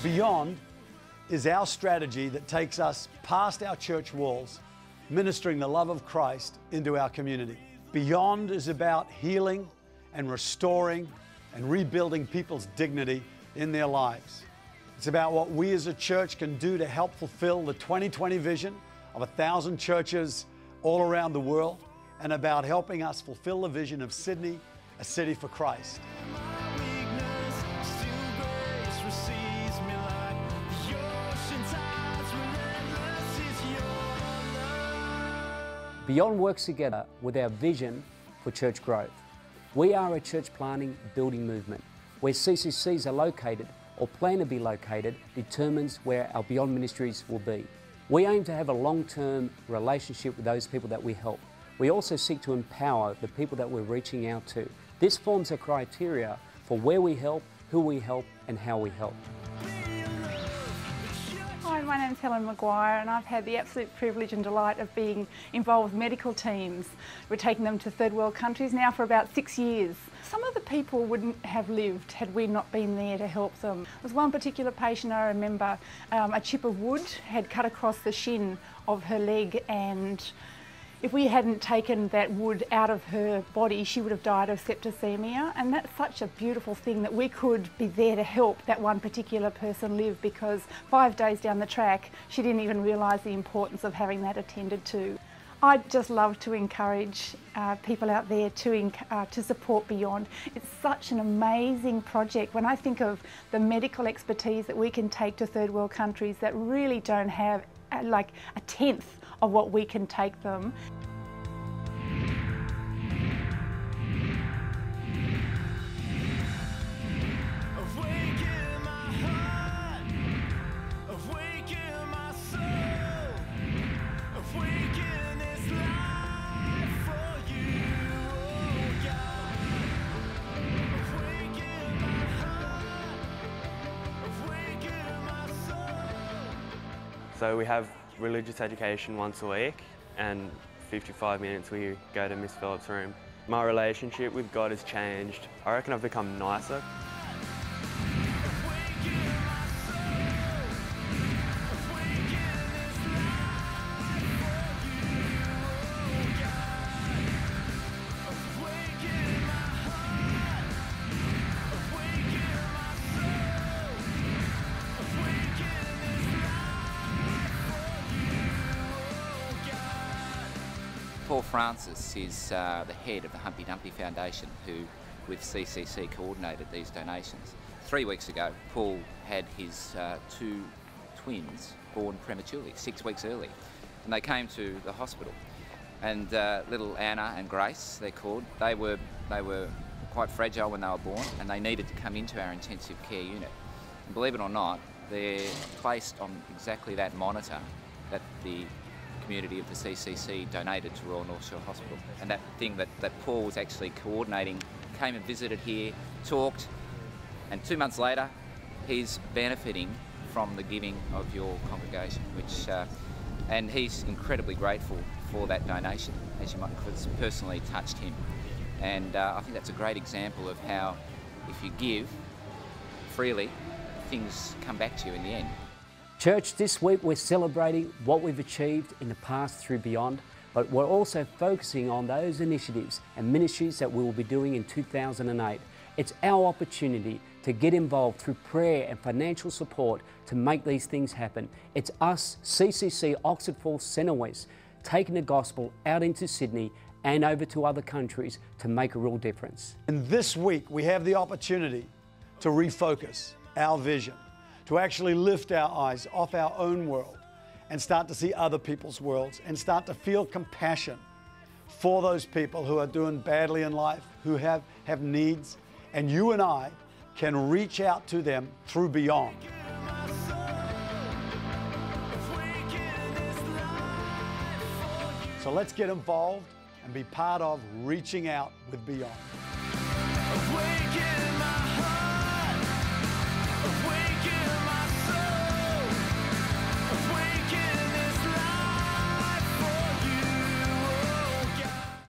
Beyond is our strategy that takes us past our church walls, ministering the love of Christ into our community. Beyond is about healing and restoring and rebuilding people's dignity in their lives. It's about what we as a church can do to help fulfill the 2020 vision of 1,000 churches all around the world, and about helping us fulfill the vision of Sydney, a city for Christ. Beyond works together with our vision for church growth. We are a church planting building movement. Where CCCs are located or plan to be located determines where our Beyond ministries will be. We aim to have a long-term relationship with those people that we help. We also seek to empower the people that we're reaching out to. This forms a criteria for where we help, who we help, and how we help. Hi, my name's Helen Maguire, and I've had the absolute privilege and delight of being involved with medical teams. We're taking them to third world countries now for about 6 years. Some of the people wouldn't have lived had we not been there to help them. There was one particular patient I remember, a chip of wood had cut across the shin of her leg, and if we hadn't taken that wood out of her body, she would have died of septicemia. And that's such a beautiful thing that we could be there to help that one particular person live, because 5 days down the track, she didn't even realise the importance of having that attended to. I'd just love to encourage people out there to support Beyond. It's such an amazing project. When I think of the medical expertise that we can take to third world countries that really don't have like a tenth of what we can take them. So we have religious education once a week, and 55 minutes we go to Miss Phillips' room. My relationship with God has changed. I reckon I've become nicer. Paul Francis is the head of the Humpty Dumpty Foundation, who with CCC coordinated these donations. 3 weeks ago, Paul had his 2 twins born prematurely, 6 weeks early, and they came to the hospital. And little Anna and Grace, they're called, they were quite fragile when they were born, and they needed to come into our intensive care unit. And believe it or not, they're placed on exactly that monitor that the community of the CCC donated to Royal North Shore Hospital. And that thing that Paul was actually coordinating, came and visited here, talked, and 2 months later, he's benefiting from the giving of your congregation, and he's incredibly grateful for that donation, as you might, because it's personally touched him. And I think that's a great example of how, if you give freely, things come back to you in the end. Church, this week we're celebrating what we've achieved in the past through Beyond, but we're also focusing on those initiatives and ministries that we will be doing in 2008. It's our opportunity to get involved through prayer and financial support to make these things happen. It's us, CCC Oxford Falls Centre West, taking the gospel out into Sydney and over to other countries to make a real difference. And this week we have the opportunity to refocus our vision, to actually lift our eyes off our own world and start to see other people's worlds and start to feel compassion for those people who are doing badly in life, who have needs, and you and I can reach out to them through Beyond. So let's get involved and be part of reaching out with Beyond. Awaken my heart, awaken my